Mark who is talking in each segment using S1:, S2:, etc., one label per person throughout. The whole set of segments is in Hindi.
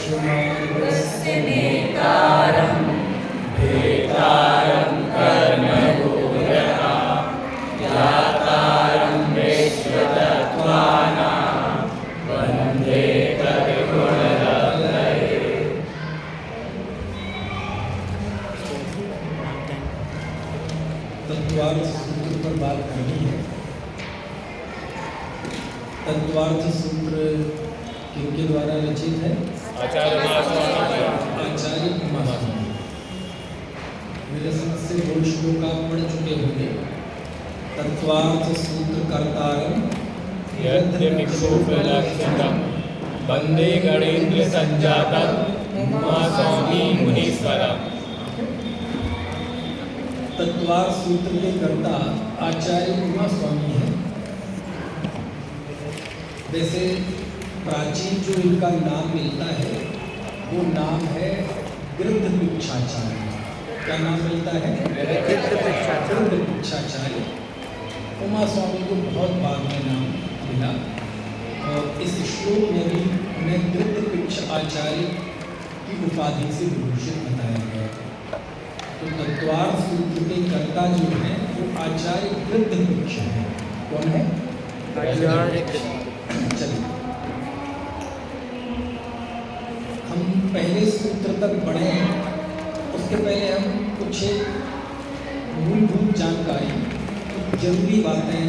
S1: मोक्षमार्गस्य नेतारं भेतारं कर्मभूयः ज्ञातारं विश्वतत्त्वानां वन्दे तद्गुणलहरे।
S2: तत्वार्थ सूत्र पर बात करनी है। तत्वार्थ सूत्र किनके द्वारा रचित है? आचार्य उमास्वामी। मेरे समझ से 2 श्लोक आप पढ़ चुके होंगे। तत्वार्थ सूत्र कर्तारम
S1: वंदे गणेन्द्र संजातम उमास्वामी मुनीश्वरम।
S2: तत्वार्थ सूत्र के कर्ता आचार्य उमास्वामी हैं। वैसे प्राचीन जो इनका नाम मिलता है वो नाम है गृद्धपिक्षाचार्य। क्या नाम मिलता है? गृद्धपिक्षाचार्य। उमास्वामी को बहुत बाद में नाम मिला और इस श्लोक में भी उन्हें गृद्धपिक्ष आचार्य की उपाधि से विभूषित बताया गया है। तो तत्वार्थ सूत्र के कर्ता जो हैं वो आचार्य गृद्धपिक्ष हैं। कौन है? चलिए हम पहले सूत्र तक बढ़े। उसके पहले हम कुछ मूलभूत जानकारी, कुछ जरूरी बातें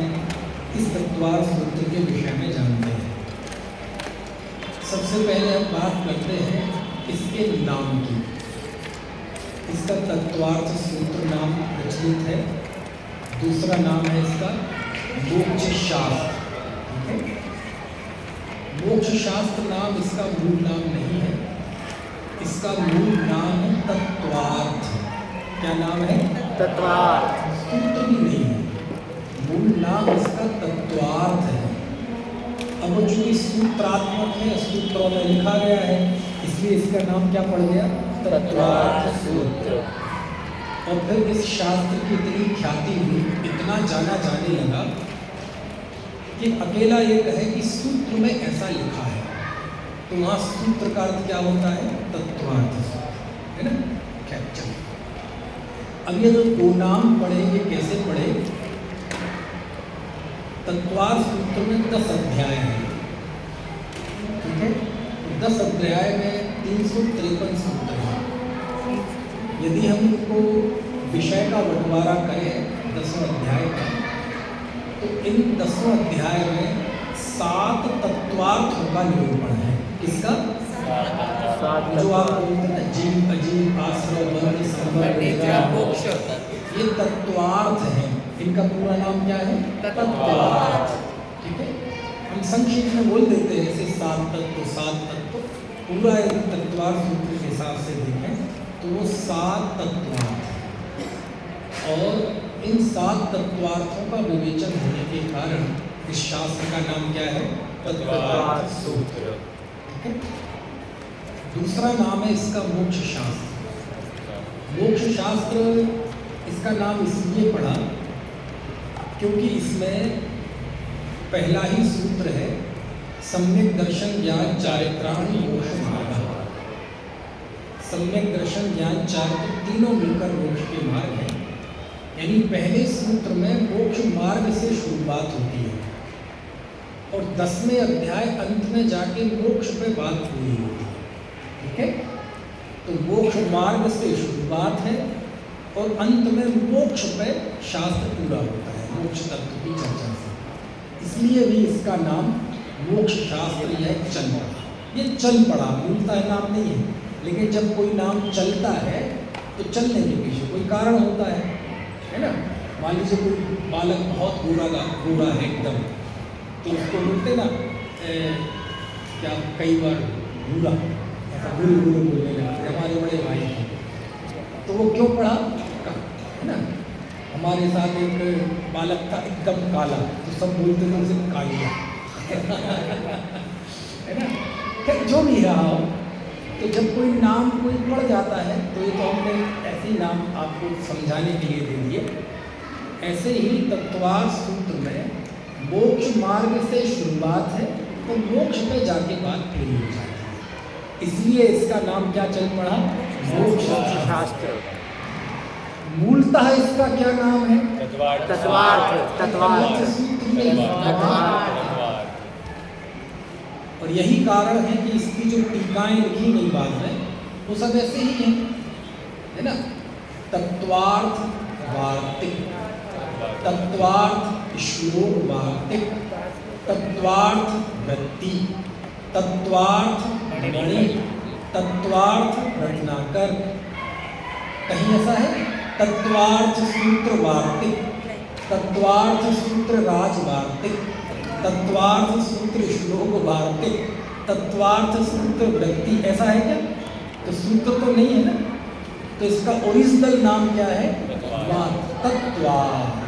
S2: इस तत्वार्थ सूत्र के विषय में जानते हैं। सबसे पहले हम बात करते हैं इसके नाम की। इसका तत्वार्थ सूत्र नाम प्रचलित है। दूसरा नाम है इसका मोक्ष शास्त्र। मोक्ष शास्त्र नाम इसका मूल नाम नहीं है। इसका मूल नाम है तत्वार्थ। क्या नाम है?
S3: तत्वार्थ।
S2: सूत्र भी नहीं है, मूल नाम इसका तत्वार्थ है। अब वो चूंकि सूत्रात्मक है, सूत्रों में लिखा गया है, इसलिए इसका नाम क्या पड़ गया? तत्वार्थ सूत्र। और फिर इस शास्त्र की इतनी ख्याति हुई, इतना जाना जाने लगा कि अकेला ये कहे कि सूत्र में ऐसा लिखा है तो वहाँ सूत्र का अर्थ क्या होता है? तत्वार्थ सूत्र, है ना? क्या चलिए अब ये जो 2 नाम पढ़े, ये कैसे पढ़े? तत्वार्थ सूत्र में 10 अध्याय हैं, ठीक है? 10 अध्याय में 353 सूत्र हैं। यदि हम इनको विषय का बंटवारा करें 10 अध्याय का, तो इन 10 अध्याय में 7 तत्वार्थों का निरूपण है। किसका? जो आप बोलते हैं ना, जीव अजीव आश्रय बंध मोक्ष, ये तत्वार्थ हैं। इनका पूरा नाम क्या है? तत्वार्थ। ठीक है, हम संक्षेप में बोल देते हैं ऐसे 7 तत्व 7 तत्व। पूरा एक तत्वार्थ सूत्र के हिसाब से देखें तो वो 7 तत्वार्थ हैं। और इन 7 तत्वार्थों का विवेचन होने के कारण इस शास्त्र का नाम क्या है? तत्वार्थ सूत्र। ठीक है। दूसरा नाम है इसका मोक्ष शास्त्र। मोक्ष शास्त्र इसका नाम इसलिए पड़ा क्योंकि इसमें पहला ही सूत्र है सम्यक दर्शन ज्ञान चारित्राणि मोक्ष मार्ग। सम्यक दर्शन ज्ञान चारित्र तीनों मिलकर मोक्ष के मार्ग हैं। यानी पहले सूत्र में मोक्ष मार्ग से शुरुआत होती है और 10वें अध्याय अंत में जाके मोक्ष पे बात पूरी होती है। ठीक है, तो मोक्ष मार्ग से शुरुआत है और अंत में मोक्ष पे शास्त्र पूरा होता है, मोक्ष तत्व की चर्चा से। इसलिए भी इसका नाम मोक्ष शास्त्र या चल पड़ा। ये चल पड़ा मूलतः नाम नहीं है, लेकिन जब कोई नाम चलता है तो चलने के पीछे कोई कारण होता है ना? मान लीजिए कोई बालक बहुत गोरा है एकदम, तो उसको बोलते ना क्या कई बार भूरा, ऐसा बुरे बोलने लगते। हमारे बड़े भाई हैं तो वो क्यों पढ़ा है ना? हमारे साथ एक बालक था एकदम काला, तो सब बोलते थे उसे कालिया है ना? खैर जो भी रहा हो, तो जब कोई नाम कोई पढ़ जाता है तो ये तो हमने ऐसे ही नाम आपको समझाने के लिए दे दिए। ऐसे ही तत्वार्थ सूत्र में मोक्ष मार्ग से शुरुआत है तो मोक्ष पे जाके बात पूरी हो जाती है। इसलिए इसका नाम क्या चल पड़ा? मोक्ष
S3: शास्त्र।
S2: मूलतः इसका क्या नाम है?
S1: तत्वार्थ
S3: तत्वार्थ
S2: सूत्र में
S1: तत्वार्थ।
S2: और यही कारण है कि इसकी जो टीकाएं लिखी गई बाद में वो सब ऐसे ही हैं, है ना? तत्वार्थ वार्तिक, तत्वार्थ श्लोक वार्तिक, तत्वार्थ वृत्ति, तत्वार्थ गणित, तत्वार्थ रत्नाकर। कहीं ऐसा है तत्वार्थ सूत्र वार्तिक, तत्वार्थ सूत्र राज वार्तिक, तत्वार्थ सूत्र श्लोक वार्तिक, तत्वार्थ सूत्र वृत्ति, ऐसा है क्या? तो सूत्र तो नहीं है ना, तो इसका ओरिजिनल नाम क्या है? तत्वार्थ।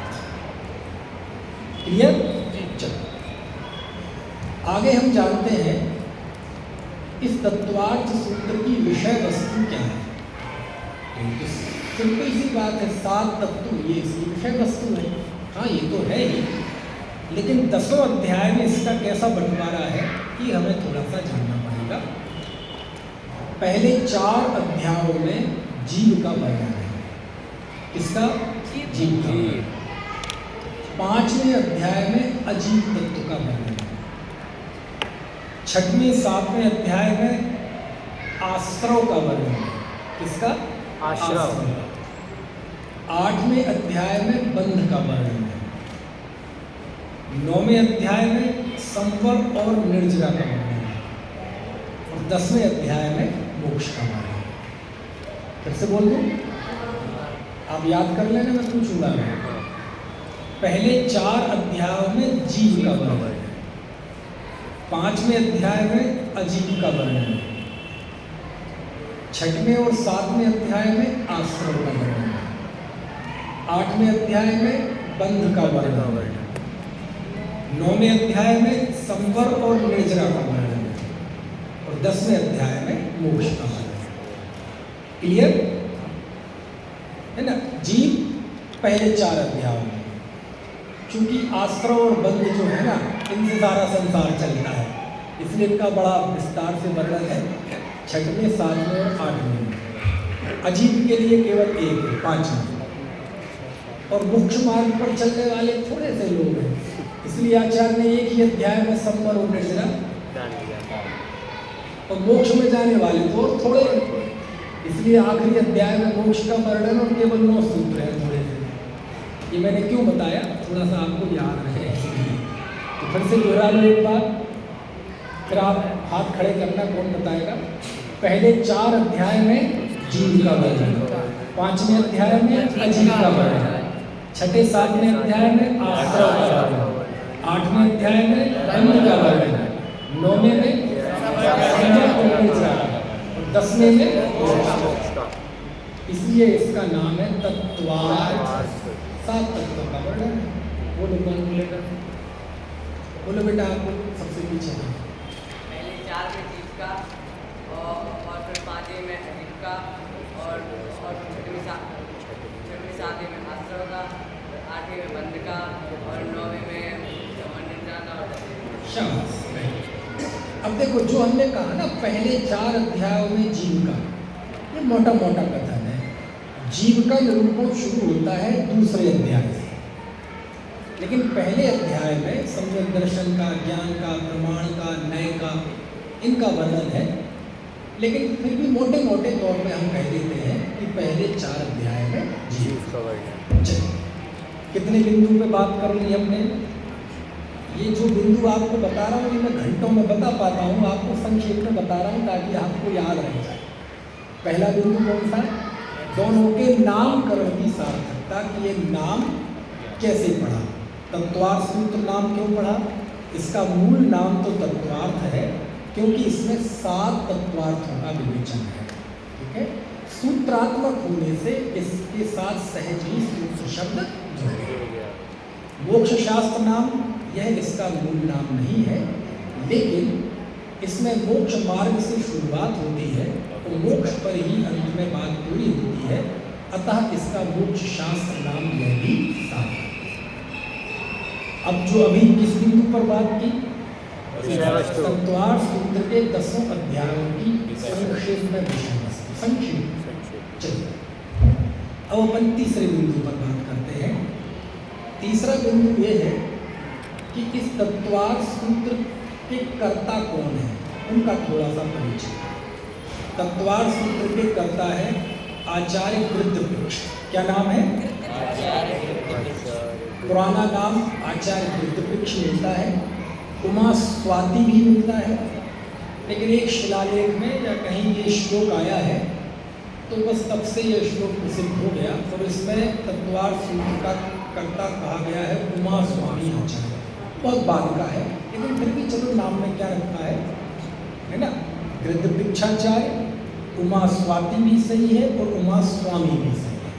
S2: क्लियर? चलो आगे हम जानते हैं इस तत्वार्थ सूत्र की विषय वस्तु क्या है। तो सिंपल सी बात है, 7 तत्व ये इसकी विषय वस्तु है। हाँ ये तो है ही, लेकिन 10वें अध्याय में इसका कैसा बंटवारा है ये हमें थोड़ा सा जानना पड़ेगा। पहले 4 अध्यायों में जीव का वर्णन है। किसका? जीव का। 5वें अध्याय में अजीव तत्व का वर्णन है। 6वें 7वें अध्याय में आश्रव का वर्णन है। किसका?
S3: आश्रव।
S2: 8वें अध्याय में बंध का वर्णन है। 9वें अध्याय में संवर और निर्जरा का वर्णन है। और 10वें अध्याय में मोक्ष का वर्णन है। फिर से बोल दूं, आप याद कर लेना, मैं पूछूंगा। पहले 4 अध्यायों में जीव का वर्णन है, 5वें अध्याय में अजीव का वर्णन है, 6वें और 7वें अध्याय में आश्रम का वर्णन है, 8वें अध्याय में बंध का वर्णन है, 9वें अध्याय में संवर और निर्जरा का वर्णन है, और 10वें अध्याय में मोक्ष का वर्णन है। क्लियर है ना? जीव पहले 4 अध्यायों में, चूंकि आश्रय और बंध जो है ना, इनसे सारा संसार चलता है, इसलिए इनका बड़ा विस्तार से वर्णन है 6वें, 7वें और 8वें में। अजीब के लिए केवल 1 है, 5वें। और मोक्ष मार्ग पर चलने वाले थोड़े से लोग हैं, इसलिए आचार्य ने एक ही अध्याय में संवर और निर्जरा, और मोक्ष में जाने वाले तो और थोड़े, इसलिए आखिरी अध्याय में मोक्ष का वर्णन और केवल 9 सूत्र है थोड़े से। ये मैंने क्यों बताया, थोड़ा सा आपको याद रहे इसलिए। तो फिर से दोहरा लो एक बार, फिर आप हाथ खड़े करना, कौन बताएगा। पहले 4 अध्याय में जीव का वर्णन, 5वें अध्याय में अजीव का वर्णन, 6ठे 7वें अध्याय में आश्रय का वर्णन, 8वें अध्याय में बंध का वर्णन, 9वें में और 10वें में मोक्ष का। इसलिए इसका नाम है तत्वार्थ। 7 तत्वों का वर्णन है। बोलो कौन बोलेगा? बोलो बेटा, आपको सबसे पीछे।
S4: पहले 4 में जीव का, और फिर 5वें में अजीब का, और 6वें 7वें में आश्रय का, 8वें में बंध का, और 9वें में निर्जरा का।
S2: शाबाश। अब देखो, जो हमने कहा ना पहले 4 अध्यायों में जीव का, ये मोटा मोटा कथन है। जीव का निरूपण शुरू होता है 2 अध्याय से, लेकिन पहले अध्याय में सम्यक दर्शन का, ज्ञान का, प्रमाण का, न्याय का, इनका वर्णन है। लेकिन फिर भी मोटे मोटे तौर पे हम कह देते हैं कि पहले 4 अध्याय में जीव का वर्णन। चलिए, कितने बिंदु पे बात कर ली हमने? ये जो बिंदु आपको बता रहा हूँ, ये मैं घंटों में बता पाता हूँ, आपको संक्षेप में बता रहा हूँ ताकि आपको याद रह जाए। पहला बिंदु कौन सा? दोनों के नामकरण की सार्थकता, कि ये नाम कैसे पढ़ा। तत्वार्थ सूत्र नाम क्यों पढ़ा? इसका मूल नाम तो तत्वार्थ है, क्योंकि इसमें 7 तत्वार्थों का विवेचन है। ठीक है, सूत्रात्मक होने से इसके साथ सहज ही सूत्र शब्द जुड़ गए। मोक्ष शास्त्र नाम यह इसका मूल नाम नहीं है, लेकिन इसमें मोक्ष मार्ग से शुरुआत होती है तो मोक्ष पर ही अंत में बात पूरी होती है, अतः इसका मोक्ष शास्त्र नाम यह भी साफ है। अब जो अभी किस बिंदु पर बात की?
S3: विषय-वस्तु।
S2: तत्वार सूत्र के 10 अध्यायों की संक्षेप में विषय वस्तु। संक्षेप। चलिए अब अपन तीसरे बिंदु पर बात करते हैं। तीसरा बिंदु ये है कि इस तत्वार सूत्र के कर्ता कौन है, उनका थोड़ा सा परिचय। तत्वार सूत्र के कर्ता है आचार्य गृद्धपिक्ष। क्या नाम है? पुराना नाम आचार्य गृद्धपिक्ष मिलता है, उमा स्वाति भी मिलता है, लेकिन एक शिलालेख में या कहीं ये श्लोक आया है तो बस तब से ये श्लोक प्रसिद्ध हो गया और इसमें तत्वार सूत्र का कर्ता कहा गया है उमा स्वामी आचार्य। बहुत बाद का है, लेकिन फिर भी चलो नाम में क्या रखा है ना, गृद्धपिक्षाचार्य, उमा स्वाति भी सही है और उमा स्वामी भी सही है।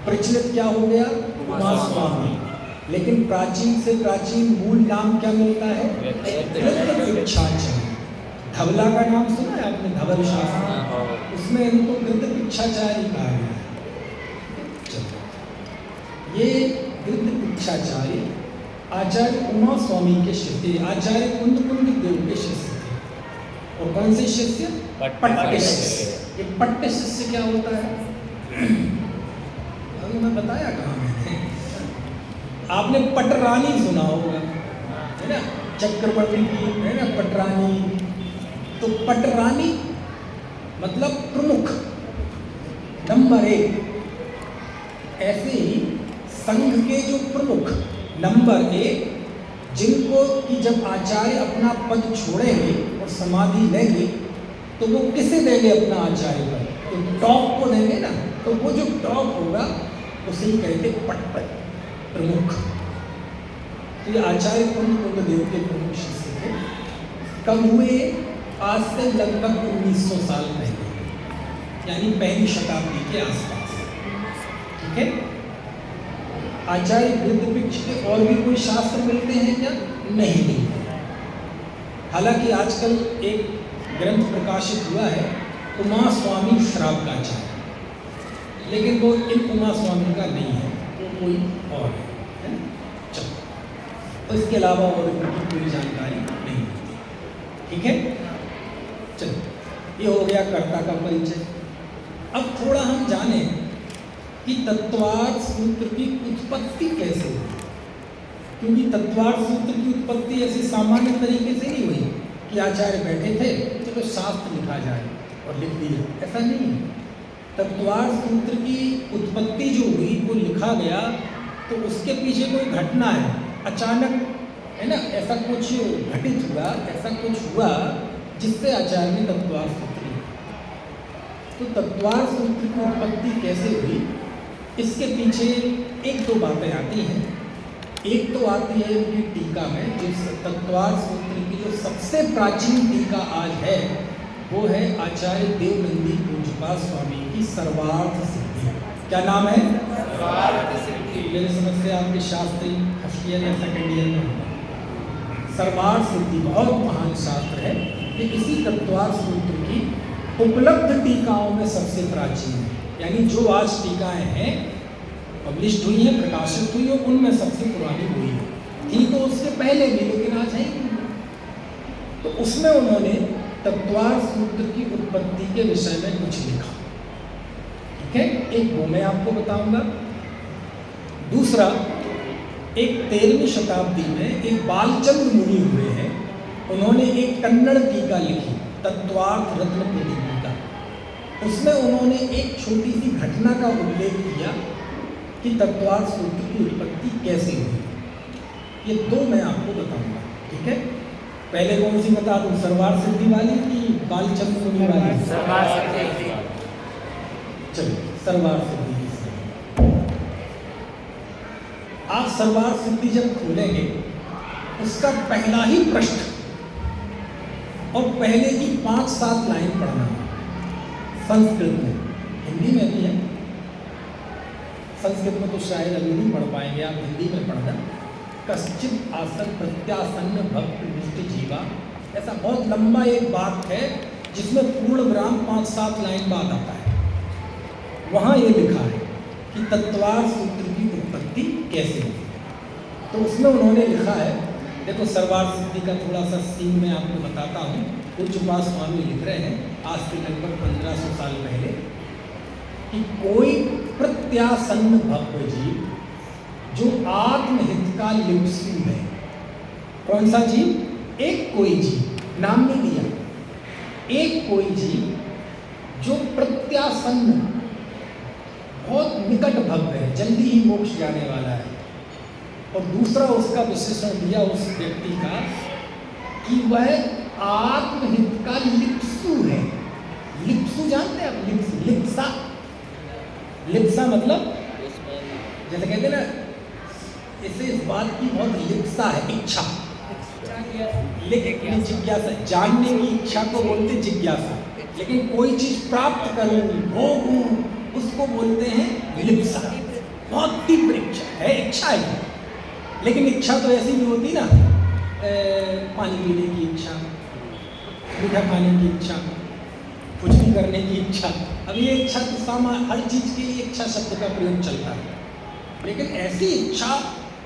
S2: प्रचलित क्या हो गया? उमा स्वामी। लेकिन प्राचीन से प्राचीन मूल नाम क्या मिलता है? गृद्धपिक्षाचार्य। धवला का नाम सुना है आपने? धवल शास्त्र, उसमें इनको गृद्धपिक्षाचार्य कहा गया है। चलो ये गृद्धपिक्षाचार्य आचार्य उमा स्वामी के शिष्य, आचार्य कुंद देव के शिष्य थे। और कौन से शिष्य? पट्ट शिष्य। ये पट्ट शिष्य क्या होता है? अभी मैं बताया कहाँ मैंने, आपने पटरानी सुना होगा, है ना, चक्रवर्ती की, है ना, पटरानी। तो पटरानी मतलब प्रमुख, नंबर 1। ऐसे ही संघ के जो प्रमुख नंबर 1, जिनको कि जब आचार्य अपना पद छोड़ेंगे और समाधि लेंगे तो वो किसे देंगे अपना आचार्य पद? तो टॉप को देंगे ना, तो वो जो टॉप होगा उसे ही कहते पट प्रमुख। तो ये आचार्य कुंद देव के प्रमुख शिष्य थे। कब हुए? आज से लगभग 1900 साल पहले, यानी पहली शताब्दी के आसपास। ठीक है। आचार्य गृद्धपिक्ष के और भी कोई शास्त्र मिलते हैं क्या? नहीं मिलते। हालांकि आजकल एक ग्रंथ प्रकाशित हुआ है उमा स्वामी श्रावकाचार्य, लेकिन वो इन उमा स्वामी का नहीं है, वो कोई और है। चलो, तो इसके अलावा और उनकी कोई जानकारी नहीं मिलती। ठीक है। चलो, ये हो गया कर्ता का परिचय। अब थोड़ा हम जाने कि तत्वार सूत्र की उत्पत्ति कैसे हुई, क्योंकि तत्वार सूत्र की उत्पत्ति ऐसे सामान्य तरीके से नहीं हुई कि आचार्य बैठे थे चलो शास्त्र लिखा जाए और लिख दिया, ऐसा नहीं है। तत्वार सूत्र की उत्पत्ति जो हुई, वो लिखा गया तो उसके पीछे कोई घटना है, अचानक, है ना, ऐसा कुछ घटित हुआ, ऐसा कुछ हुआ जिससे आचार्य ने तत्वार सूत्र लिखा। तो तत्वार सूत्र की उत्पत्ति कैसे हुई, इसके पीछे 1-2 बातें आती हैं। एक तो आती है उनकी टीका में, जिस तत्वार सूत्र की जो सबसे प्राचीन टीका आज है वो है आचार्य देवनंदी पूज्यपाद स्वामी की सर्वार्थ सिद्धि। क्या नाम है?
S1: सर्वार्थ सिद्धि।
S2: मेरी समझ से आपके शास्त्री फर्स्ट ईयर या सेकेंड ईयर में होगा। सर्वार्थ सिद्धि बहुत महान शास्त्र है। ये इसी तत्वार सूत्र की उपलब्ध टीकाओं में सबसे प्राचीन है, यानी जो आज टीकाएं हैं पब्लिश हुई हैं, प्रकाशित हुई है, उनमें सबसे पुरानी हुई है। थी तो उससे पहले भी, लेकिन आज है ही। तो उसमें उन्होंने तत्वार सूत्र की उत्पत्ति के विषय में कुछ लिखा। ठीक है, एक वो मैं आपको बताऊंगा। दूसरा, एक 13वीं शताब्दी में एक बालचंद्र मुनि हुए हैं, उन्होंने एक कन्नड़ टीका लिखी, तत्वार्थ रत्न टीका। उसमें उन्होंने एक छोटी सी घटना का उल्लेख किया कि तत्वार्थ सूत्र की उत्पत्ति कैसे हुई। ये 2 मैं आपको बताऊंगा। ठीक है। पहले कौन सी बता दूं, सर्वार्थ सिद्धि वाली कि बालचंद्र मुनि वाली?
S3: सर्वार्थ सिद्धि।
S2: चलिए, सर्वार्थ सिद्धि। आप सर्वार्थ सिद्धि जब खोलेंगे, उसका पहला ही पृष्ठ और पहले की 5-7 लाइन पढ़ना संस्कृत में, हिंदी में भी है। संस्कृत में तो शायद अभी नहीं पढ़ पाएंगे आप, हिंदी में पढ़ना। कश्चित आसन प्रत्यासन्न भक्त निष्ठ जीवा, ऐसा बहुत लंबा एक बात है जिसमें पूर्ण विराम 5-7 लाइन बाद आता है। वहाँ ये लिखा है कि तत्वार सूत्र की उत्पत्ति कैसे हुई। तो उसमें उन्होंने लिखा है देखो सर्वार्थ सिद्धि का थोड़ा सा सीन मैं आपको बताता हूँ। पूज्य पास स्वामी लिख रहे हैं आज से लगभग 1500 साल पहले कि कोई प्रत्यासन्न भव्य जीव जो आत्महित का लिप्सु है। कौन सा जीव? एक कोई जीव, नाम नहीं दिया, एक कोई जीव जो प्रत्यासन्न, बहुत निकट भव्य है, जल्दी ही मोक्ष जाने वाला है। और दूसरा उसका विशेषण दिया उस व्यक्ति का कि वह आत्महित का लिप्सु है। लिप्सु जानते हैं आप? लिप्सा, लिप्सा मतलब जैसे कहते हैं ना, इसे इस बात की बहुत लिप्सा है, इच्छा, लेकिन जिज्ञासा, जानने की इच्छा को बोलते जिज्ञासा, लेकिन कोई चीज प्राप्त करूं, भोगूं, उसको बोलते हैं लिप्सा। बहुत तीव्र इच्छा है, इच्छा है। लेकिन इच्छा तो ऐसी भी होती ना, पानी पीने की इच्छा, मीठा खाने की इच्छा, कुछ भी करने की इच्छा। अब ये इच्छा तो हर चीज के लिए इच्छा शब्द का प्रयोग चलता है, लेकिन ऐसी इच्छा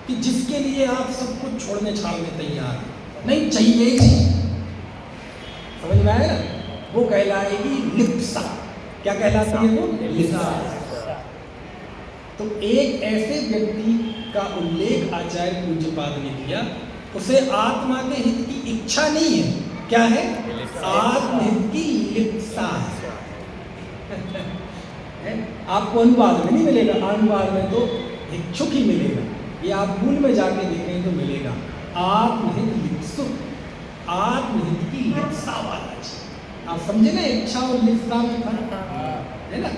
S2: कि जिसके लिए आप सब कुछ छोड़ने छाड़ने तैयार हैं, नहीं चाहिए ही चीज, समझ में आया ना? वो कहलाएगी लिप्सा। क्या कहलाती है वो? लिप्सा। तो एक ऐसे व्यक्ति का उल्लेख आचार्य पूज्यपाद ने किया, उसे आत्मा के हित की इच्छा नहीं है। क्या है? आत्महित की लिप्सा है। आपको अनुवाद में नहीं मिलेगा, अनुवाद में तो इच्छुक ही मिलेगा। ये आप मूल में जाके देखें तो मिलेगा आत्महित लिप्सुक, आत्महित की लिप्सा वाला चीज। आप समझे ना, इच्छा और लिप्सा में फर्क है ना?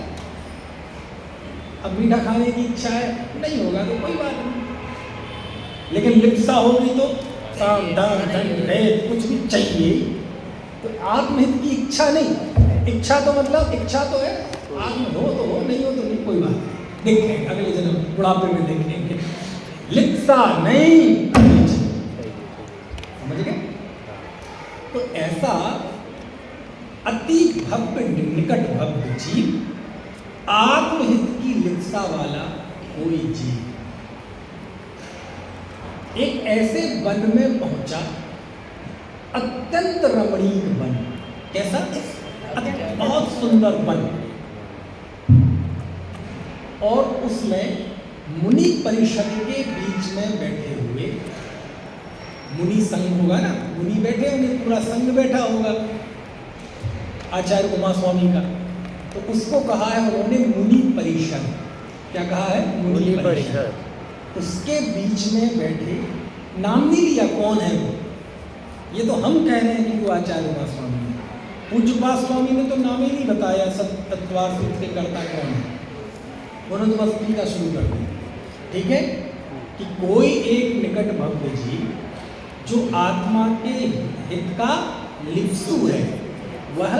S2: अब मीठा खाने की इच्छा है, नहीं होगा तो कोई बात नहीं, लेकिन लिप्सा होगी तो काम, दान, धन, भेद कुछ भी चाहिए। तो आत्महित की इच्छा नहीं, इच्छा तो मतलब इच्छा तो है, आत्म हो तो हो, नहीं हो तो नहीं, कोई बात नहीं, देखेंगे अगले जन्म बुढ़ापे में देखेंगे। लिप्सा नहीं, समझ गए? तो ऐसा अति भव्य, निकट भव्य जीव, आत्महित की लिप्सा वाला कोई जीव एक ऐसे वन में पहुंचा, अत्यंत रमणीक वन। कैसा? बहुत सुंदर वन। और उसमें मुनि परिषद के बीच में बैठे हुए, मुनि संघ होगा ना, मुनि बैठे होंगे, पूरा संघ बैठा होगा आचार्य उमा स्वामी का, तो उसको कहा है उन्होंने मुनि परिषद। क्या कहा है? मुनि परिषद। उसके बीच में बैठे, नाम नहीं लिया कौन है वो, ये तो हम कह रहे हैं कि वो आचार्य उमा स्वामी है। पूज्यपाद स्वामी ने तो नाम ही नहीं बताया सब तत्वार्थ के कर्ता कौन है, उन्होंने तो बस टीका शुरू कर दी। ठीक है कि कोई एक निकट भव्य जीव जो आत्मा के हित का लिप्सु है, वह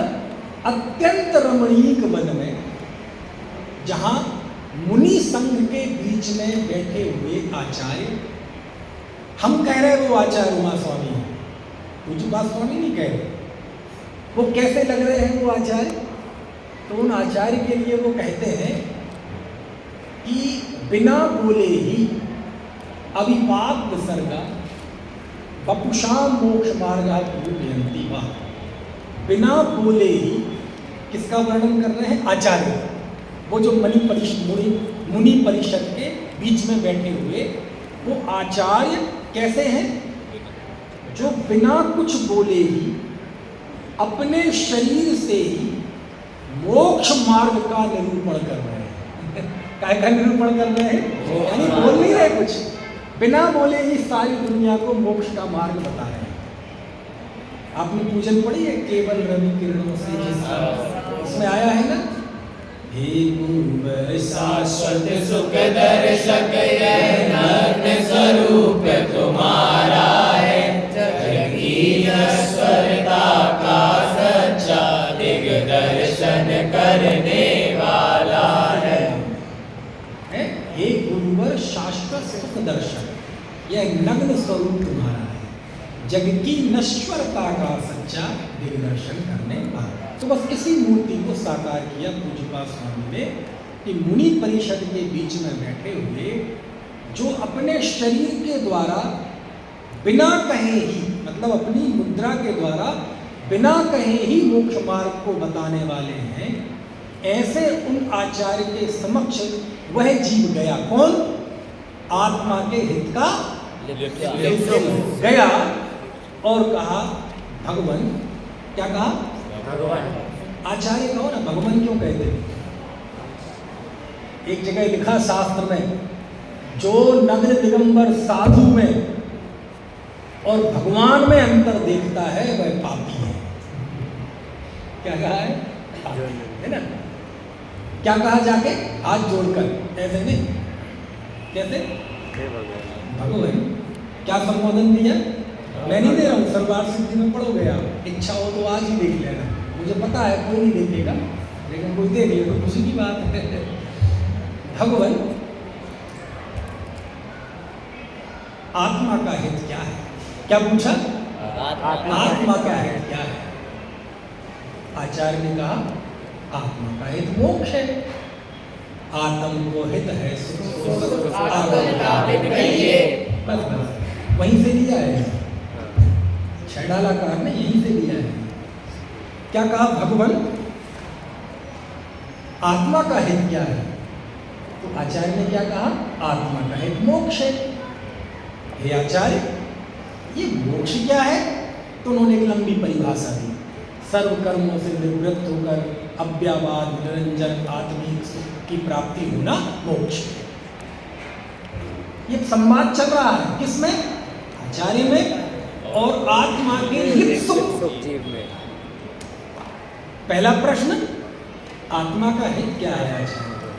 S2: अत्यंत रमणीक वन में, जहां मुनि संघ के बीच में बैठे हुए आचार्य, हम कह रहे हैं वो आचार्य उमा स्वामी है, पूज्यपाद स्वामी नहीं कह रहे। वो कैसे लग रहे हैं वो आचार्य? तो उन आचार्य के लिए वो कहते हैं कि बिना बोले ही अविपाक विसर्गा वपुषाम मोक्ष मार्गा पूर्वयन्ति वा। बिना बोले ही किसका वर्णन कर रहे हैं? आचार्य। वो जो मुनि परिषद के बीच में बैठे हुए वो आचार्य कैसे हैं? जो बिना कुछ बोले ही अपने शरीर से ही मोक्ष मार्ग का निरूपण कर रहे हैं। काय का निरूपण कर रहे हैं? यानी बोल नहीं रहे कुछ, बिना बोले ही सारी दुनिया को मोक्ष का मार्ग बता रहे हैं। आपने पूजन पढ़ी है केवल रवि किरणों से, उसमें आया है ना, हे गुरुवर
S1: शाश्वत सुख दर्शक यह नग्न स्वरूप तुम्हारा है, जग की नश्वरता का सच्चा दिग्दर्शन करने वाला है।
S2: हे गुरुवर शाश्वत सुख दर्शक यह नग्न स्वरूप तुम्हारा है, जग की नश्वरता का सच्चा दिग्दर्शन करने वाला। तो बस इसी मूर्ति को साकार किया पूज्यपाद स्वामी ने कि मुनि परिषद के बीच में बैठे हुए जो अपने शरीर के द्वारा बिना कहे ही, मतलब अपनी मुद्रा के द्वारा बिना कहे ही मोक्ष मार्ग को बताने वाले हैं, ऐसे उन आचार्य के समक्ष वह जीव गया। कौन? आत्मा के हित का गया और कहा भगवान। क्या कहा?
S3: भगवान।
S2: आचार्य कहो ना, भगवान क्यों कहते हैं? एक जगह लिखा शास्त्र में, जो नग्न दिगंबर साधु में और भगवान में अंतर देखता है वह पापी है। क्या कहा है? पापी है ना। क्या कहा जाके? हाथ जोड़कर, ऐसे नहीं, कैसे? भगवान। क्या संबोधन दिया? मैं नहीं दे रहा हूँ, सर्वार्थ सिद्धि में पढ़ोगे आप। इच्छा हो तो आज ही देख लेना, मुझे पता है कोई नहीं देखेगा, लेकिन कोई देख ले तो खुशी की बात है। भगवान, आत्मा का हित क्या है? क्या पूछा? आत्मा का हित क्या है? आचार्य ने कहा आत्मा का हित मोक्ष है। आत्म को हित है बस वहीं से लिया है, छैडाला कार ने यहीं से लिया है। क्या कहा भगवान? आत्मा का हित क्या है? तो आचार्य ने क्या कहा? आत्मा का हित मोक्ष है। हे आचार्य, ये मोक्ष क्या है? तो उन्होंने एक लंबी परिभाषा दी। सर्व कर्मों से निवृत्त होकर अव्यावाद निरंजन आत्मिक सुख की प्राप्ति होना मोक्ष। ये संवाद चल रहा है किसमें? आचार्य में और आत्मा के लिप्त सुख
S3: जीव में।
S2: पहला प्रश्न, आत्मा का हित क्या है?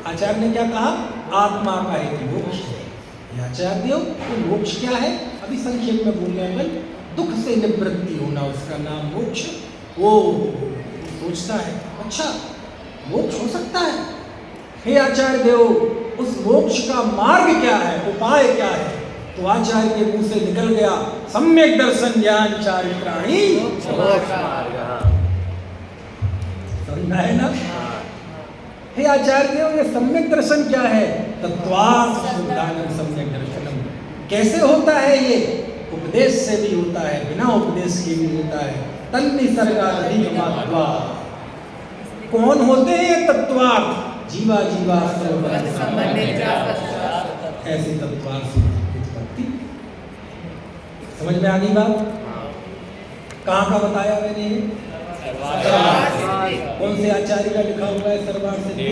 S2: आचार्य ने क्या कहा? आत्मा का हित मोक्ष है। आचार्य देव, तो मोक्ष क्या है? अभी संक्षेप में बोलने में, दुख से निवृत्ति होना, उसका नाम मोक्ष। वो सोचता है अच्छा मोक्ष हो सकता है। हे आचार्य देव, उस मोक्ष का मार्ग क्या है, उपाय क्या है? तो आचार्य के मुंह से निकल गया, सम्यक दर्शन ज्ञान चारित्राणि
S3: मोक्ष मार्ग।
S2: समझना है ना? हे आचार्य देव, ये सम्यक दर्शन क्या है? तत्वार्थ शुद्धानंद सम्यक दर्शनम। कैसे होता है ये? उपदेश से भी होता है, बिना उपदेश के भी होता है। तन्निसर्गाधिगमात्वा। कौन होते हैं ये तत्वार्थ? जीवा जीवा ऐसे तत्वार्थ की उत्पत्ति। समझ में आ गई बात? कहाँ का बताया मैंने? कौन से आचार्य का लिखा हुआ है सर्वार्थ सिद्धि?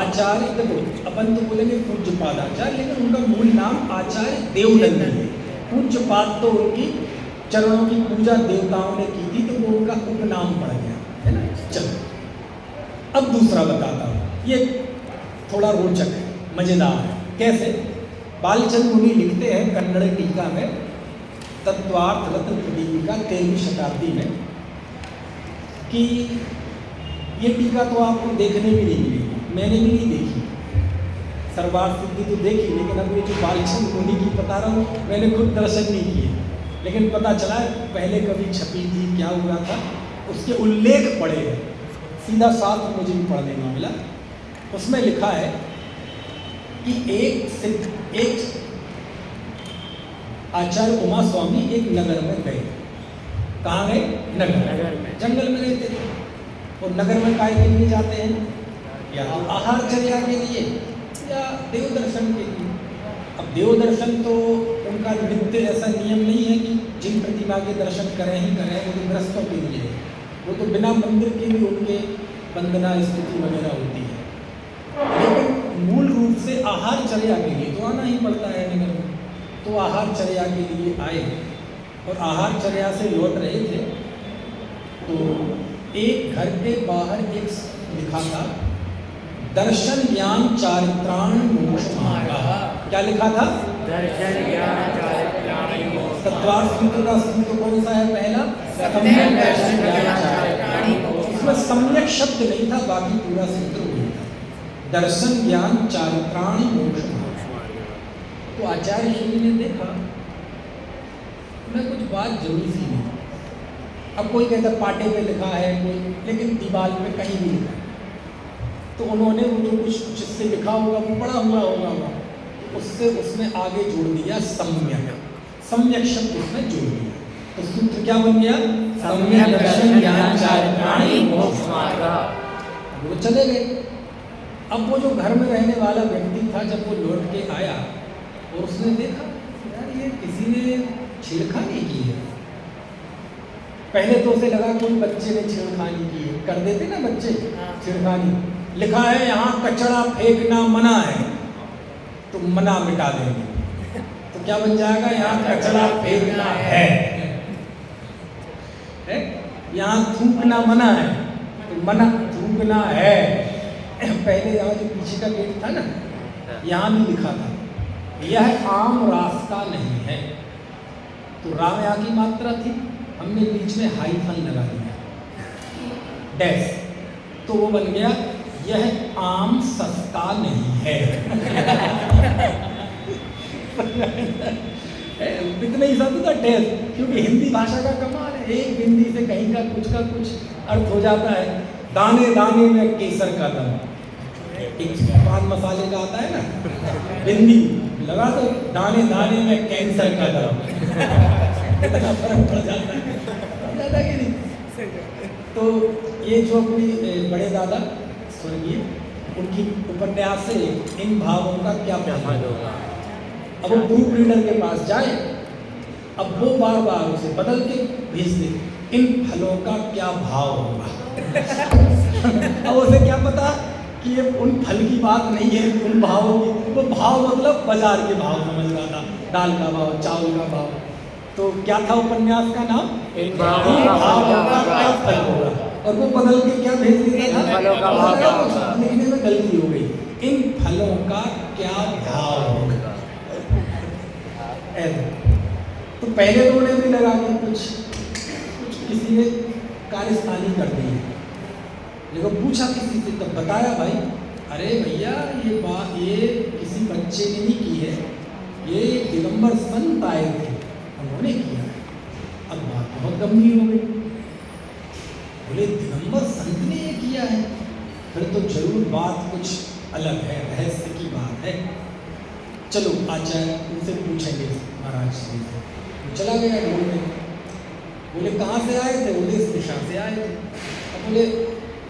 S2: आचार्य, देखो अपन तो बोलेंगे पूज्यपाद आचार्य, लेकिन उनका मूल नाम आचार्य देवदत्त है। पूज्यपाद तो उनकी चरणों की पूजा देवताओं ने की थी, तो वो उनका उपनाम पड़ गया है ना। चलो अब दूसरा बताता हूँ, ये थोड़ा रोचक है, मजेदार है। कैसे? बालचंद मुनि लिखते हैं कन्नड़ टीका में, तत्वार्थ रत्न प्रदीपिका 13वीं शताब्दी में, कि ये टीका तो आपको देखने भी नहीं मिलेगी, मैंने भी नहीं देखी। सर्वार्थ सिद्धि तो देखी, लेकिन अब ये जो बालचंद मुनि की बता रहा हूँ, मैंने खुद दर्शन नहीं किए, लेकिन पता चला पहले कभी छपी थी, क्या हुआ था, उसके उल्लेख पड़े हैं। सीधा साथ मुझे भी पढ़ने नहीं मिला। उसमें लिखा है कि एक आचार्य उमा स्वामी एक नगर में गए। कहाँ गए? नगर में। जंगल में रहते थे, और नगर में काय के लिए जाते हैं? या तो आहारचर्या के लिए या देव दर्शन के लिए। अब देव दर्शन तो उनका नित्य ऐसा नियम नहीं है कि जिन प्रतिमा के दर्शन करें ही करें, वो तो गृहस्थों के लिए है। वो तो बिना मंदिर के भी उनके वंदना स्तुति वगैरह होती है, लेकिन मूल रूप से आहारचर्या के लिए तो आना ही पड़ता है नगर में। तो आहारचर्या के लिए आए और आहारचर्या से लौट रहे थे, तो एक घर के बाहर एक लिखा था, दर्शन ज्ञान चारित्राण मोक्ष मार्गा। क्या लिखा था?
S3: दर्शन ज्ञान चारित्राणि मोक्ष।
S2: तत्वार्थ सूत्र का सूत्र कौन सा है? पहला सम्यक दर्शन ज्ञान चारित्राणि। इसमें सम्यक शब्द नहीं था, बाकी पूरा सूत्र वही था, दर्शन ज्ञान चारित्राणि मोक्ष मार्गा। तो आचार्य श्री ने देखा, मैं कुछ बात जरूरी सी नहीं। अब कोई कहता पाटे पे लिखा है कोई, लेकिन दीवार पे कहीं भी लिखा है, तो उन्होंने वो जो कुछ जिससे लिखा होगा वो पढ़ा हुआ होगा, उससे उसने आगे जोड़ दिया सम्यक। सम्यक शब्द उसमें जोड़ दिया। तो सूत्र क्या बन गया?
S1: सम्यक दर्शन ज्ञान चारित्राणि मोक्ष मार्ग।
S2: वो चले गए। अब वो जो घर में रहने वाला व्यक्ति था, जब वो लौट के आया और उसने देखा यार ये किसी ने छेड़खानी की है। पहले तो उसे लगा कोई बच्चे ने छेड़खानी की है, कर देते ना बच्चे छेड़खानी। लिखा है यहाँ कचरा फेंकना मना है, तो मना मिटा देंगे, तो क्या बन जाएगा? यहाँ कचरा फेंकना है। यहाँ थूकना मना है, तो मना थूकना है। पहले यहाँ जो पीछे का गेट था ना, यहाँ भी लिखा था यह आम रास्ता नहीं है, तो रा में आ की मात्रा थी, हमने बीच में हाइफन लगा दिया डैश, तो वो बन गया यह आम सस्ता नहीं है। इतना ही सब था डैश, क्योंकि हिंदी भाषा का कमाल है, एक बिंदी से कहीं का कुछ अर्थ हो जाता है। दाने दाने में केसर का दम, एक पान मसाले का आता है ना, बिंदी लगा तो दाने दाने में कैंसर का दम। इतना फर्क पड़ जाता है, कि नहीं? तो ये जो अपनी बड़े दादा स्वर्गीय, उनकी उपन्यास से इन भावों का क्या प्रभाव होगा। अब वो प्रूफ रीडर के पास जाए, अब वो बार बार उसे बदल के भेज दे, इन फलों का क्या भाव होगा। अब उसे क्या पता कि ये उन फल की बात नहीं है, उन भावों की। वो भाव मतलब बाजार के भाव समझ रहा था, दाल का भाव, चावल का भाव। तो क्या था उपन्यास का नाम?
S3: इन भावों का
S2: क्या फल होगा, और वो बदल के क्या भेज दिया था?
S3: फलों का भाव।
S2: लिखने में गलती हो गई, इन फलों का क्या भाव होगा। तो पहले तो उन्हें भी लगा कि कुछ किसी ने कार्यस्थानी कर दी है, लेकिन पूछा किसी से, तब बताया भाई अरे भैया ये बात ये किसी बच्चे ने नहीं की है, ये दिगंबर संत आए थे उन्होंने किया। अब बात बहुत गंभीर हो गई, बोले दिगंबर संत ने ये किया है, फिर तो जरूर बात कुछ अलग है, रहस्य की बात है। चलो आचार्य उनसे पूछेंगे महाराज जी से। चला गया ढूंढने, बोले कहाँ से आए थे? बोले इस दिशा से आए थे। अब बोले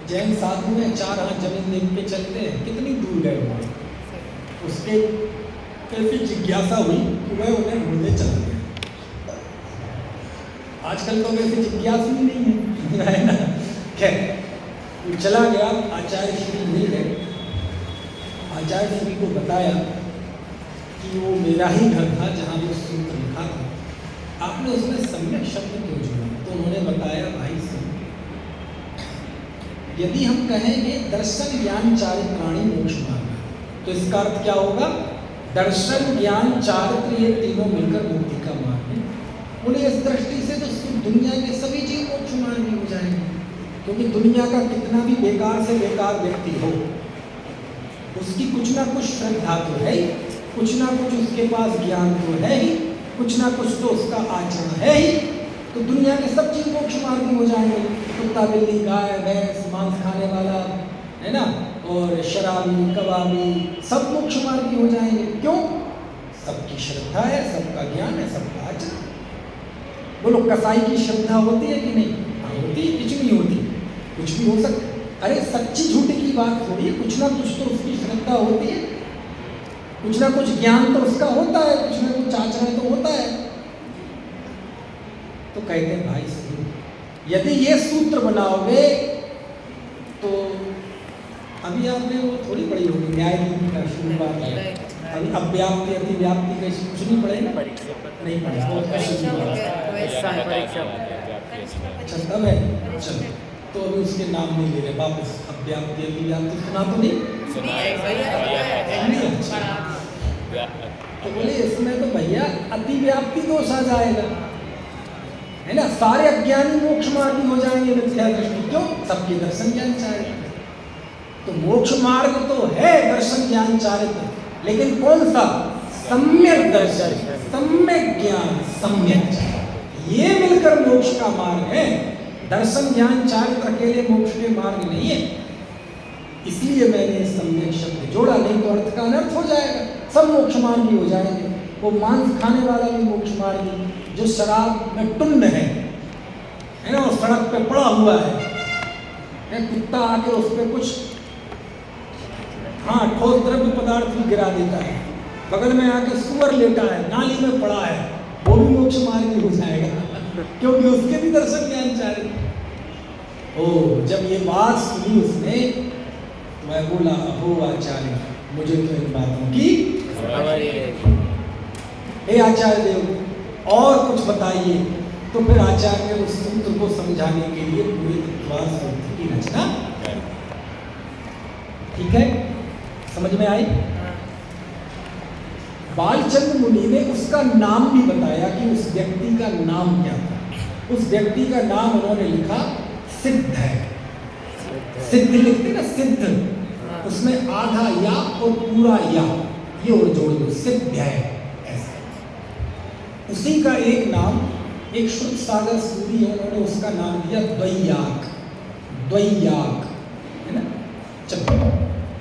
S2: जैन साधु में 4 हाथ जमीन देख के चलते हैं, कितनी दूर गए हुए? उसके कैसी जिज्ञासा हुई कि वह उन्हें ढूंढने चला गया। आजकल तो वैसे जिज्ञासा ही नहीं है ना। खैर वो चला गया, आचार्य श्री मिल गए। आचार्य श्री को बताया कि वो मेरा ही घर था जहाँ वो सूत्र लिखा था, आपने उसमें सम्यक शब्द क्यों जोड़ा? तो उन्होंने बताया भाई सुन, यदि हम कहेंगे दर्शन ज्ञान चारित्राणि मोक्ष मार्ग, तो इसका अर्थ क्या होगा? दर्शन ज्ञान चारित्र ये तीनों मिलकर मुक्ति का मार्ग है। बोले इस दृष्टि से तो दुनिया के सभी जीव मोक्ष मार्गी हो जाएंगे, क्योंकि दुनिया का कितना भी बेकार से बेकार व्यक्ति हो, उसकी कुछ ना कुछ श्रद्धा तो है ही, कुछ ना कुछ उसके पास ज्ञान तो है ही, कुछ ना कुछ तो उसका आचरण है ही। तो दुनिया के सब जीव मोक्ष मार्गी हो जाएंगे। कुत्ता बिल्ली गाय भैंस मांस खाने वाला है ना, और शराबी कबाबी सब मोक्ष मार्गी हो जाएंगे। क्यों? सबकी श्रद्धा है, सबका ज्ञान है, सबका आचरण। बोलो कसाई की श्रद्धा होती है कि नहीं? हाँ होती है, कुछ नहीं होती, कुछ भी हो सकता है। अरे सच्ची झूठी की बात थोड़ी है, कुछ ना कुछ तो उसकी श्रद्धा होती है, कुछ ना कुछ ज्ञान तो उसका होता है, कुछ ना कुछ आचरण तो होता है। तो कहते हैं भाई सुनो, यदि ये सूत्र बनाओगे तो अभी आपने वो थोड़ी पढ़ी होगी न्याय नीति का शुरुआत है, अभी अव्याप्ति अतिव्याप्ति का कुछ नहीं पढ़े ना? नहीं पढ़े, बहुत अच्छा तब है। चलो तो अभी उसके नाम नहीं ले रहे, वापस अव्याप्ति अतिव्याप्ति सुना तो नहीं? तो बोले इसमें तो भैया अतिव्याप्ति दोष आ जाएगा, है ना? सारे अज्ञानी मोक्ष मार्गी हो जाएंगे मिथ्या दृष्टि। क्यों? सबके दर्शन ज्ञान चारित्र। तो मोक्ष मार्ग तो है दर्शन ज्ञान चारित्र, लेकिन कौन सा? सम्यक दर्शन, सम्यक ज्ञान, सम्यक चारित्र, ये मिलकर मोक्ष का मार्ग है। दर्शन ज्ञान चारित्र अकेले मोक्ष के मार्ग नहीं है। इसलिए मैंने सम्यक शब्द जोड़ा, नहीं तो अर्थ का अनर्थ हो जाएगा, सब मोक्ष मार्गी हो जाएंगे। वो मांस खाने वाला भी मोक्ष मार्गी, जो शराब में टुन्न है ना, और सड़क पे पड़ा हुआ है, कुत्ता आके उस पर कुछ ठोस द्रव्य पदार्थ भी गिरा देता है, बगल में आके सुअर लेटा है, नाली में पड़ा है, वो भी मोक्ष मार्गी हो जाएगा, क्योंकि उसके भी दर्शन ज्ञान चाहिए। ओ जब ये बात सुनी उसने, मैं बोला हो आचार्य, मुझे तो इन बातों की, हे आचार्य देव और कुछ बताइए। तो फिर आचार्य ने उस सूत्र को समझाने के लिए पूरे तत्वार सूत्र की रचना, ठीक है, समझ में आई। बालचंद्र मुनि ने उसका नाम भी बताया कि उस व्यक्ति का नाम क्या था। उस व्यक्ति का नाम उन्होंने लिखा सिद्ध है। सिद्ध लिखते ना, सिद्ध, उसमें आधा या और पूरा या, ये और जोड़ दो, सिद्ध है ऐसा। उसी का एक नाम, एक श्रुत सागर सूरी है, उन्होंने उसका नाम दिया द्वैयाक। द्वैयाक है ना। चलो,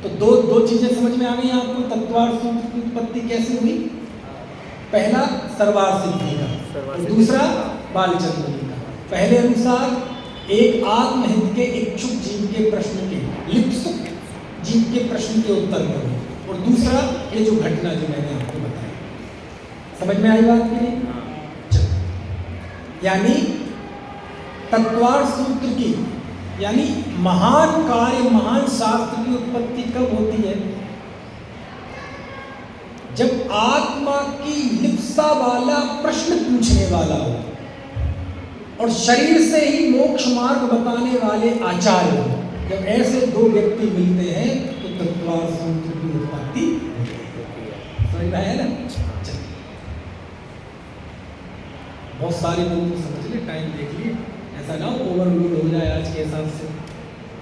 S2: तो दो चीजें समझ में आ गई आपको, तत्वार सूत्र की उत्पत्ति कैसे हुई। पहला सर्वार सिद्धि का, दूसरा बालचंद्र मुनि का। पहले अनुसार एक आत्महित के इच्छुक जीव के प्रश्न के, लिप्सुक जीव के प्रश्न के उत्तर में हुई, और दूसरा ये जो घटना जो मैंने आपको बताई, समझ में आई बात की नहीं। यानी तत्वार सूत्र की, यानी महान कार्य, महान शास्त्र की उत्पत्ति कब होती है, जब आत्मा की लिप्सा वाला प्रश्न पूछने वाला हो और शरीर से ही मोक्ष मार्ग बताने वाले आचार्य हो। जब ऐसे दो व्यक्ति मिलते हैं तो तत्वार सूत्र की उत्पत्ति समझ में आया ना। बहुत सारे लोग तो समझ लिए, टाइम देख लिए, ऐसा ना ओवरलोड हो जाए आज के हिसाब से,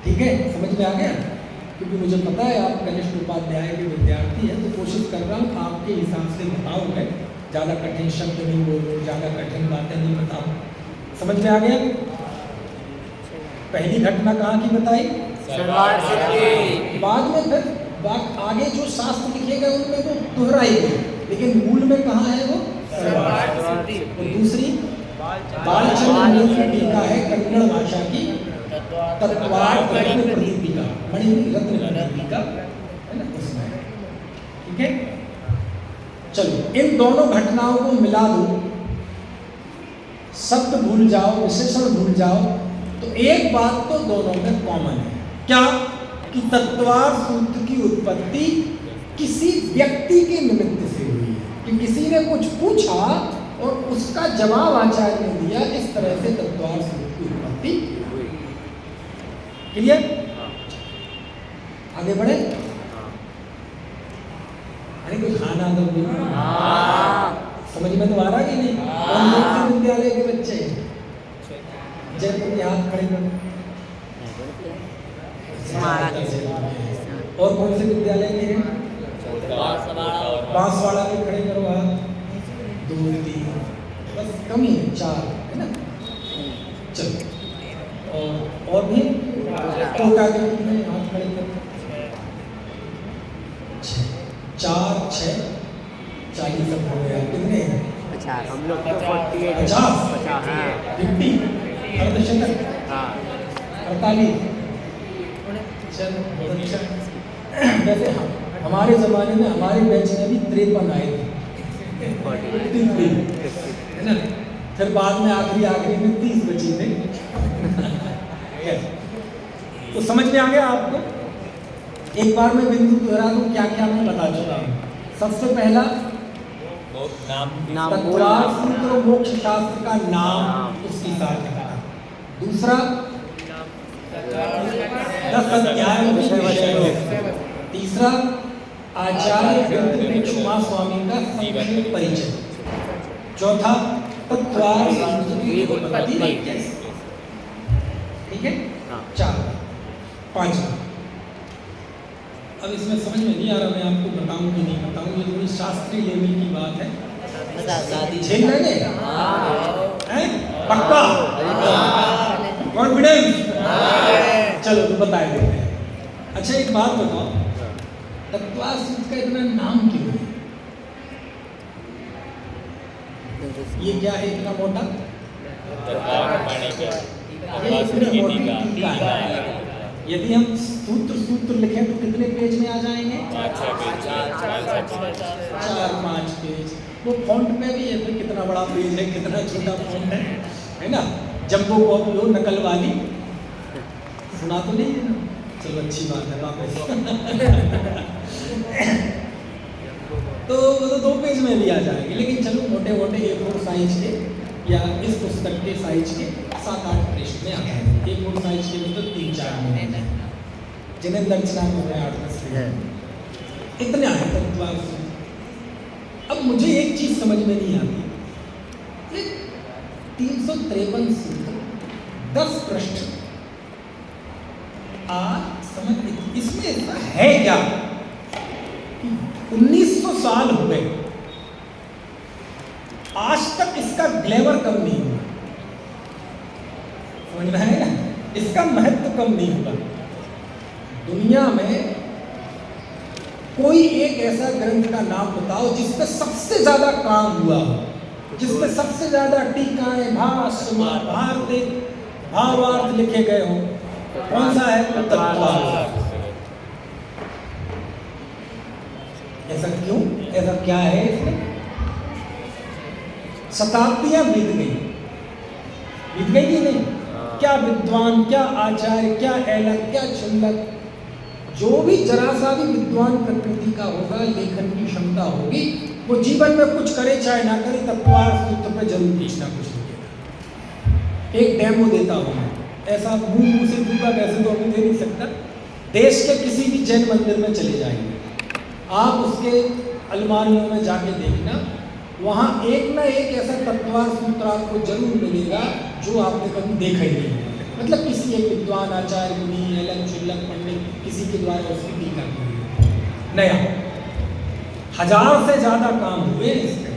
S2: ठीक है, समझ में आ गया। क्योंकि मुझे पता है आप कनिष्ठ उपाध्याय के विद्यार्थी हैं, तो कोशिश कर रहा हूँ आपके हिसाब से बताऊँ, मैं ज़्यादा कठिन शब्द नहीं बोलूँ, ज़्यादा कठिन बातें नहीं बताऊँ। समझ में आ गया। पहली घटना कहाँ की बताई, बाद में फिर बात आगे जो शास्त्र लिखे गए उनमें वो दोहराई गई, लेकिन मूल में कहाँ है वो। और दूसरी बालचंद्र मुनि की टीका है कन्नड़ भाषा की, तत्वार रत्न प्रदीपिका, मणिपुरी रत्न प्रदीपिका है ना, उसमें, ठीक है। चलो इन दोनों घटनाओं को मिला दो, शब्द भूल जाओ, विशेषण भूल जाओ, तो एक बात तो दोनों में कॉमन है, क्या कि तत्वार सूत्र की उत्पत्ति किसी व्यक्ति के निमित्त से हुई है, कि किसी ने कुछ पूछा और उसका जवाब आचार्य ने दिया, इस तरह से तत्वार सूत्र की उत्पत्ति हुई। क्लियर, आगे बढ़े। अरे कुछ खाना दो, समझ में तो आ रहा कि नहीं। कौन से विद्यालय के बच्चे, जयपुर के हाथ खड़े करो। और कौन से विद्यालय के हैं, बांसवाड़ा के खड़े करो हाथ, 2 3 बस, कम ही है, 4 है ना। चलो और भी कोटा के हाथ खड़े करो, 4 6 40 सब हो गया। कितने हैं,
S3: 50, हम लोग तो 48
S2: 50 50 अर्धशतक 48। चलो बहुत अच्छा। वैसे हमारे ज़माने में हमारे बैच में भी 53 आए थे, 53 है ना। फिर बाद में आखिरी में 30 बचे थे। तो समझ में आ गया आपको। एक बार मैं बिंदु दोहरा दूं, क्या क्या मैं बता चुका हूँ। सबसे पहला तत्वार सूत्र मोक्ष शास्त्र का नाम, उसकी सार्थकता। दूसरा 10 अध्याय विषय। तीसरा आचार्य क्षमा स्वामी का संक्षिप्त परिचय। चौथा तत्वार सूत्र की उत्पत्ति, ठीक है। 4 5। अब इसमें समझ में नहीं आ रहा, मैं आपको बताऊं कि नहीं बताऊं, ये थोड़ी शास्त्रीय लेवल की बात है। झेल लेंगे हैं, पक्का कॉन्फिडेंस। चलो तो बता देते हैं। अच्छा एक बात बताओ, तत्वार सूत्र का इतना नाम क्यों है? ये क्या है इतना मोटा? ये इतनी मोटी टीका है। यदि हम सूत्र लिखें तो कितने पेज में आ जाएंगे? 4-5 पेज। वो फॉन्ट पे भी है, फिर कितना बड़ा पेज है, कितना छोटा फॉन्ट है ना? जंबो कॉपी हो नकल वाली, सुना तो नहीं है ना? चलो अच्छी बात है, वापस तो वो तो 2 पेज में भी आ जाएंगे, लेकिन चलो मोटे मोटे A4 साइज के या इस पुस्तक के साइज के 7-8 पृष्ठ में आ जाएंगे। A4 साइज के भी तो 3-4 में, जिन्हें दर्शनांक हो गए 8-10 इतने आए तत्वार। अब मुझे एक चीज समझ में नहीं आती, 353 सूत्र 10 पृष्ठ, आज समझ इसमें ऐसा है क्या? 1900 साल हो गए, आज तक इसका ग्लैमर कम नहीं हुआ। समझ में है ना? इसका महत्व कम नहीं हुआ। दुनिया में कोई एक ऐसा ग्रंथ का नाम बताओ जिसपे सबसे ज्यादा काम हुआ हो, जिसपे सबसे ज्यादा टीकाएं, भाष्य, भावार्थ लिखे गए हो। कौन सा है? तत्वार्थ। ऐसा क्यों? ऐसा क्या है इसमें? शताब्दियां बीत गई कि नहीं? क्या विद्वान, क्या आचार्य, क्या ऐलक, क्या क्षुल्लक, जो भी जरा सा भी विद्वान प्रकृति का होगा, लेखन की क्षमता होगी, वो जीवन में कुछ करे चाहे ना करे, तत्वार्थ सूत्र पे जरूर कुछ ना कुछ लिखेगा। एक डेमो देता हूं मैं, ऐसा मुंह से दूंगा वैसे तो अभी दे नहीं सकता। देश के किसी भी जैन मंदिर में चले जाएंगे आप, उसके अलमारियों में जाके देखना, वहाँ एक ना एक ऐसा तत्वार्थ सूत्र आपको जरूर मिलेगा जो आपने कभी देखा ही नहीं। मतलब किसी एक विद्वान, आचार्य, मुनि, ऐलक, क्षुल्लक, पंडित, किसी के द्वारा उसकी टीका की हुई नया। 1000 से ज्यादा काम हुए इसके।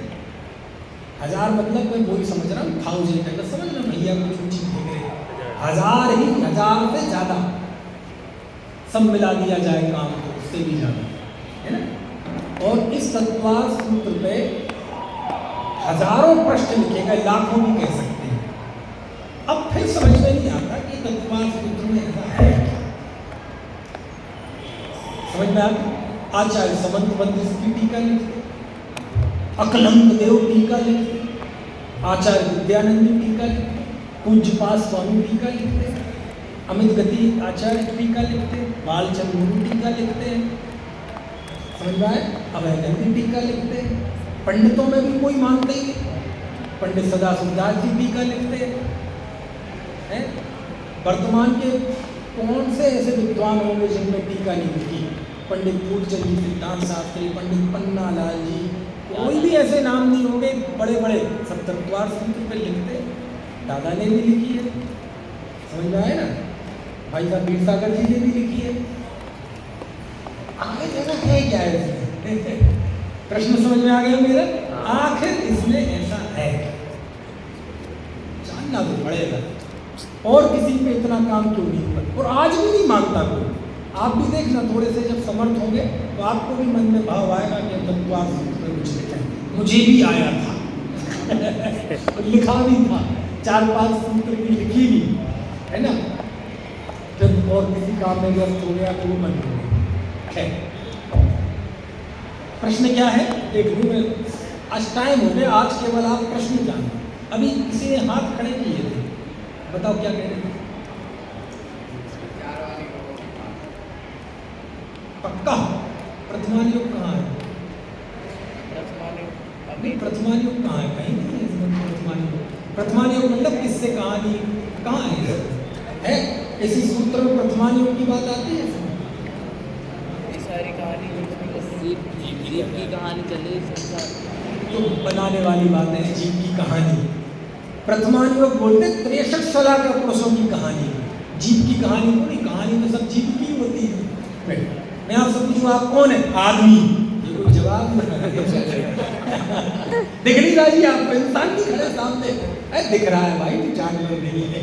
S2: 1000 मतलब मैं वही समझ रहा हूँ, 1000 अगर समझ रहा भैया कुछ चीज देख रहे, 1000 से ज्यादा सब मिला दिया जाए काम को, उससे भी ज्यादा है ना। और इस तत्वार्थ सूत्र पे हजारों प्रश्न लिखे गए, लाखों भी कह सकते हैं। अब फिर समझ में नहीं आता कि तत्वार्थ सूत्र में ऐसा है क्या। समझ में आता? आचार्य समंत बंद इसकी टीका लिखते, अकलंक देव टीका लिखते, आचार्य विद्यानंदी टीका लिखते, पूज्यपाद स्वामी टीका लिखते, अमित गति आचार्य टीका लिखते, बालचंद गुरु टीका लिखते, समझ में आए? अभयनंदी टीका लिखते। पंडितों में भी कोई मानते ही नहीं, पंडित सदाशिवदास जी टीका लिखते हैं। वर्तमान के कौन से ऐसे विद्वान होंगे जिनमें टीका नहीं लिखी? पंडित फूलचंद जी सिद्धांत शास्त्री, पंडित पन्ना लाल जी, कोई भी ऐसे नाम नहीं होंगे बड़े बड़े, सब तत्वार्थ सूत्र पे लिखते। दादा ने भी लिखी है, समझ में आए ना? भाई साहब वीर सागर जी ने भी लिखी है। आगे जगह है क्या है इसमें? प्रश्न समझ में आ गया मेरा? आखिर इसमें ऐसा है, जानना तो पड़ेगा। और किसी पे इतना काम क्यों नहीं हुआ, और आज भी नहीं मानता कोई। आप भी देखना, थोड़े से जब समर्थ होंगे तो आपको भी मन में भाव आएगा कि तत्वार्थ सूत्र में कुछ लिखें। मुझे भी आया था और लिखा भी था, 4-5 सूत्र की लिखी भी है ना। जब और किसी काम में व्यस्त हो गया तो वो मन हो गया। प्रश्न क्या है देख लूँ मैं, आज टाइम हो गया, आज केवल आप प्रश्न जानो। अभी किसी ने हाथ खड़े किए थे, बताओ क्या कह रहे थे? पक्का प्रथमान योग कहाँ है? अभी प्रथमान योग कहाँ है? कहीं नहीं है इसमें प्रथमान योग। प्रथमान योग मतलब किससे कहानी कहाँ है? इसी सूत्र में प्रथमान योग की बात आती है।
S4: सारी कहानी जीव की कहानी चले संसार
S2: तो बनाने वाली बात है, जीव की कहानी। प्रथमान योग बोलते 63 सलाह के पुरुषों की कहानी, जीव की कहानी को नहीं। कहानी तो सब जीव की होती है। मैं आपसे पूछूं आप कौन है? आदमी। ये कोई जवाब दिख नहीं रहा जी आपको? इंसान की खड़े सामने दिख रहा है भाई, जानवर नहीं है।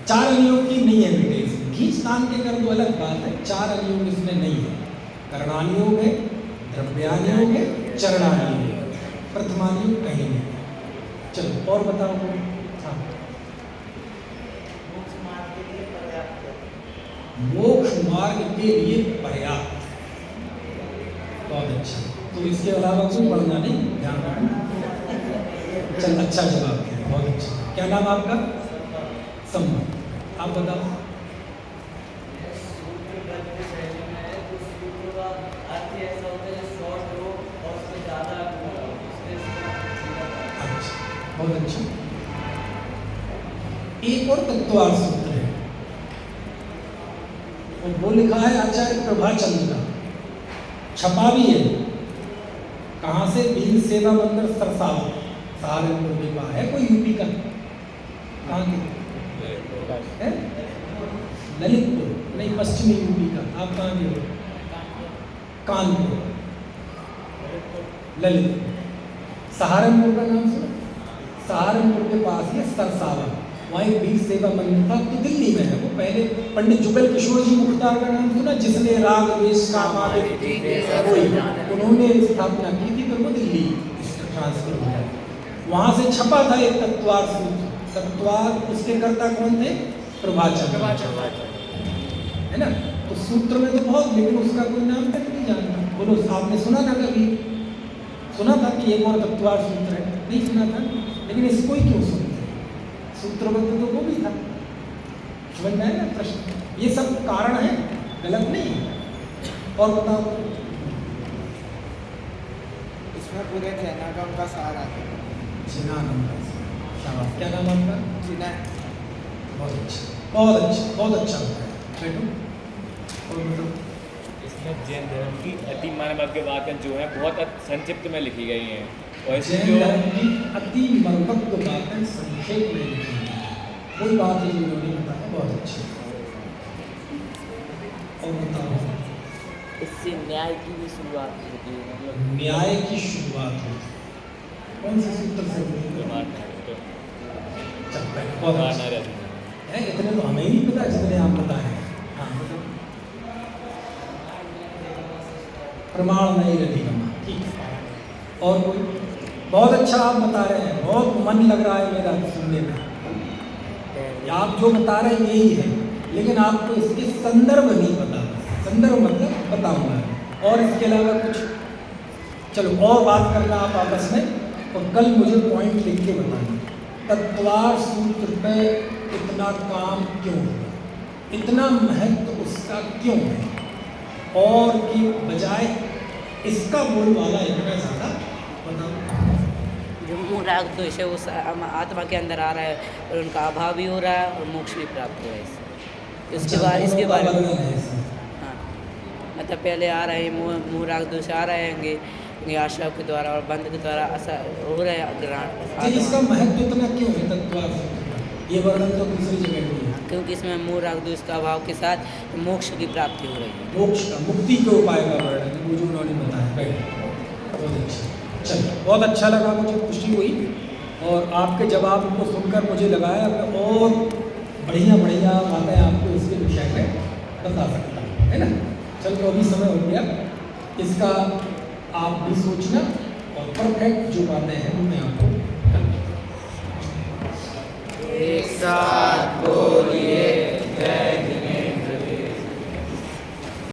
S2: 4 अंगयोग की नहीं है बेटे, खींच तान के कर दो अलग बात है। 4 अंगयोग इसमें नहीं है। कर्णानुयोग है, द्रव्यानुयोग है, चरणानुयोग है। प्रथमानी कहीं नहीं। चलो और बताओ। हाँ, मोक्ष मार्ग के लिए पर्याप्त। बहुत अच्छा। तो इसके अलावा कुछ पढ़ना नहीं, ध्यान रखना। चल, अच्छा जवाब दिया, बहुत अच्छा। क्या नाम आपका? सम्मत। आप बताओ। अच्छा, बहुत अच्छा। एक और तत्वार्थ सूत्र है और वो लिखा है आचार्य प्रभाचंद्र का, छपा भी है। कहाँ से? भील सेवा मंदिर सरसावा, सहारनपुर के पास है। कोई यूपी का? कहाँ के है? ललितपुर नहीं, पश्चिमी यूपी का। आप कहाँ के हो? कानपुर, ललितपुर। सहारनपुर का नाम सुना? सहारनपुर के पास है सरसावा, वहाँ एक भील सेवा मंदिर था। तो दिल्ली में है वो। पहले पंडित जुगल किशोर जी मुख्तार का नाम सुना? जिसने राग द्वेष काम उन्होंने स्थापना की थी, फिर वो दिल्ली ट्रांसफर हो गया। वहाँ से छपा था एक तत्वार्थ सूत्र। तत्वार्थ उसके कर्ता कौन थे? प्रभाचंद्र, है ना। तो सूत्र में तो बहुत, लेकिन उसका कोई नाम तक नहीं जानता। बोलो, आपने सुना था कभी? सुना था कि एक और तत्वार्थ सूत्र है? नहीं सुना था। लेकिन इसको ही क्यों सुनते? सूत्रबद्ध तो वो भी था। समझ में आया ना प्रश्न? ये सब कारण है, गलत नहीं है। और बताओ।
S3: इसमें पूरे जैनागम का सारा है।
S2: जैनागम का सारा। क्या नाम आपका?
S3: जिना।
S2: बहुत अच्छा, बहुत अच्छा, बहुत अच्छा होता है। बैठो और बताओ।
S5: इसमें जैन धर्म की अति मानवज्ञ बातें जो है बहुत संक्षिप्त में लिखी गई हैं। और
S2: जैन धर्म की अति मर्मज्ञ बातें संक्षेप में लिखी हैं। कोई बात नहीं उन्होंने बताया, बहुत अच्छी। और बताओ।
S3: इससे न्याय की भी शुरुआत होती है, मतलब
S2: न्याय की शुरुआत होती है। कौन से सूत्र से होती है? बहुत अच्छा है। इतने तो हमें नहीं पता जितने आप बताए। हाँ, प्रमाण नहीं अधिगम। ठीक है। और कोई? बहुत अच्छा आप बता रहे हैं, बहुत मन लग रहा है मेरा सुनने में। आप जो बता रहे हैं यही है, लेकिन आपको इसके संदर्भ नहीं पता। संदर्भ मतलब बताऊंगा। और इसके अलावा कुछ? चलो और बात करना आप आपस में, और कल मुझे पॉइंट लिख के बताना। तत्वार्थ सूत्र पे इतना काम क्यों होगा? इतना महत्व उसका क्यों है? और की बजाय इसका बोलबाला इतना ज़्यादा बताओ।
S6: जो मूल राग द्वेष है वो आत्मा के अंदर आ रहा है और उनका अभाव भी हो रहा है और मोक्ष भी प्राप्त हो रहा है। इसके बारे में हाँ, मतलब पहले आ रहे हैं मूल राग द्वेष आ रहे होंगे आश्रव के द्वारा और बंध के द्वारा हो रहे हैं।
S2: इसका महत्व इतना क्यों है तत्वार्थ सूत्र का? ये वर्णन तो दूसरी जगह नहीं है।
S6: क्योंकि इसमें मूल राग द्वेष का अभाव के साथ मोक्ष की प्राप्ति हो रही है।
S2: मोक्ष का, मुक्ति के उपाय का वर्णन है, वो जो उन्होंने बताया। बैठ, बहुत अच्छा। चलिए, बहुत अच्छा लगा, मुझे खुशी हुई। और आपके जवाब को सुनकर मुझे लगाया कि और बढ़िया बढ़िया बातें आपको इसके विषय में बता सकता है ना। चल, तो अभी समय हो गया, इसका आप भी सोचना और परफेक्ट जो बातें हैं वो मैं आपको
S1: एक साथ बोलिए।